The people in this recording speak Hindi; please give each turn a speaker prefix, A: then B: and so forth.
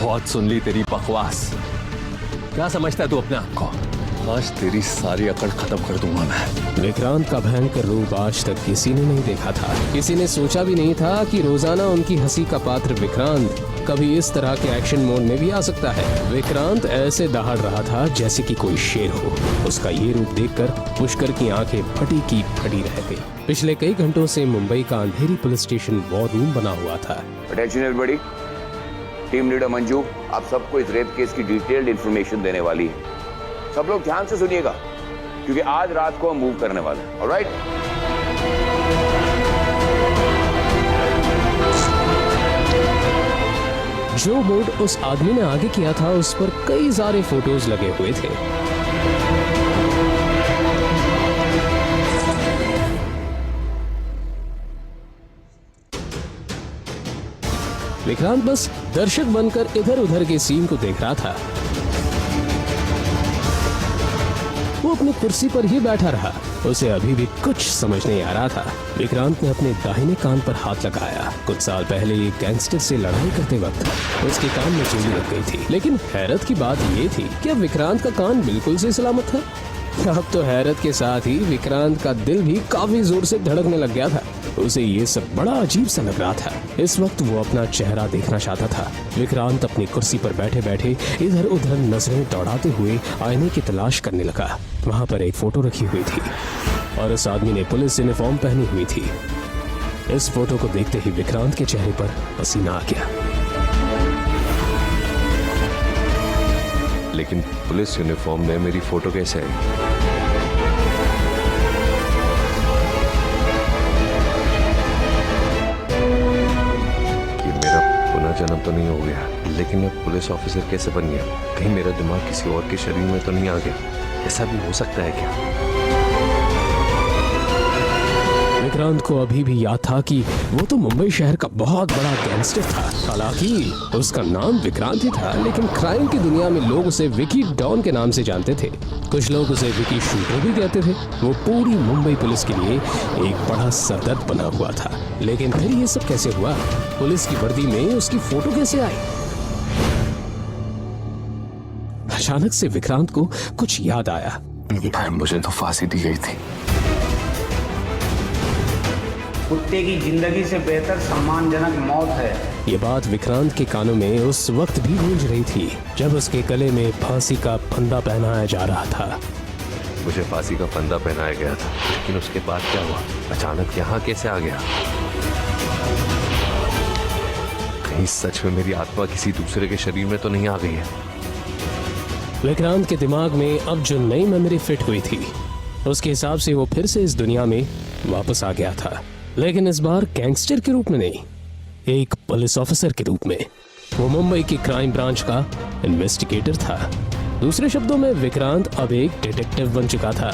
A: बहुत सुन ली तेरी बकवास। क्या समझता है तू अपने आप को? आज तेरी सारी अकड़ खत्म कर दूंगा मैं।
B: विक्रांत का भयंकर रूप आज तक किसी ने नहीं देखा था। किसी ने सोचा भी नहीं था कि रोजाना उनकी हंसी का पात्र विक्रांत कभी इस तरह के एक्शन मोड में भी आ सकता है। विक्रांत ऐसे दहाड़ रहा था जैसे कि कोई शेर हो। उसका ये रूप देखकर पुष्कर की आंखें फटी की फटी रह गई। पिछले कई घंटों से मुंबई का अंधेरी पुलिस स्टेशन वॉर रूम बना हुआ था।
C: Attention everybody, team leader Manju आप सबको इस रेप केस की डिटेल्ड इंफॉर्मेशन देने वाली है। सब लोग ध्यान से सुनिएगा क्योंकि आज रात को हम मूव करने वाले हैं। ऑलराइट?
B: जो बोर्ड उस आदमी ने आगे किया था उस पर कई सारे फोटोज लगे हुए थे। विक्रांत बस दर्शक बनकर इधर उधर के सीन को देख रहा था। वो अपनी कुर्सी पर ही बैठा रहा। उसे अभी भी कुछ समझ नहीं आ रहा था। विक्रांत ने अपने दाहिने कान पर हाथ लगाया। कुछ साल पहले एक गैंगस्टर से लड़ाई करते वक्त उसके कान में चूड़ी लग गई थी। लेकिन हैरत की बात ये थी कि अब विक्रांत का कान बिल्कुल से सलामत था। अब तो हैरत के साथ ही विक्रांत का दिल भी काफी जोर से धड़कने लग गया था। उसे ये सब बड़ा अजीब सा लग रहा था। इस वक्त वो अपना चेहरा देखना चाहता था। विक्रांत अपनी कुर्सी पर बैठे बैठे इधर उधर नजरें दौड़ाते हुए आईने की तलाश करने लगा। वहाँ पर एक फोटो रखी हुई थी और उस आदमी ने पुलिस यूनिफॉर्म पहनी हुई थी। इस फोटो को देखते ही विक्रांत के चेहरे पर पसीना आ गया।
D: लेकिन पुलिस यूनिफॉर्म में मेरी फोटो कैसे आई? जन्म तो नहीं हो गया, लेकिन मैं पुलिस ऑफिसर कैसे बन गया? कहीं मेरा दिमाग किसी और के शरीर में तो नहीं आ गया? ऐसा भी हो सकता है क्या?
B: विक्रांत को अभी भी याद था कि वो तो मुंबई शहर का बहुत बड़ा गैंगस्टर था। हालांकि उसका नाम विक्रांत ही था, लेकिन क्राइम की दुनिया में लोग उसे विकी डॉन के नाम से जानते थे। कुछ लोग उसे विकी शूटर भी कहते थे। वो पूरी मुंबई पुलिस के लिए एक बड़ा सरदर्द बना हुआ था। लेकिन फिर ये सब कैसे हुआ? पुलिस की वर्दी में उसकी फोटो कैसे आई? अचानक से विक्रांत को कुछ याद आया।
A: मुझे तो फांसी दी गई थी।
E: कुत्ते की जिंदगी से बेहतर सम्मानजनक मौत है।
B: ये बात विक्रांत के कानों में उस वक्त भी गूंज रही थी जब उसके गले में फांसी का फंदा पहनाया जा रहा था।
D: मुझे फांसी का फंदा पहनाया गया था, लेकिन उसके बाद क्या हुआ? अचानक यहाँ कैसे आ गया? कहीं सच में मेरी आत्मा किसी दूसरे के शरीर में तो नहीं आ गई है?
B: विक्रांत के दिमाग में अब जो नई मेमोरी फिट हुई थी उसके हिसाब से वो फिर से इस दुनिया में वापस आ गया था, लेकिन इस बार गैंगस्टर के रूप में नहीं, एक पुलिस ऑफिसर के रूप में। वो मुंबई की क्राइम ब्रांच का इन्वेस्टिगेटर था। दूसरे शब्दों में विक्रांत अब एक डिटेक्टिव बन चुका था।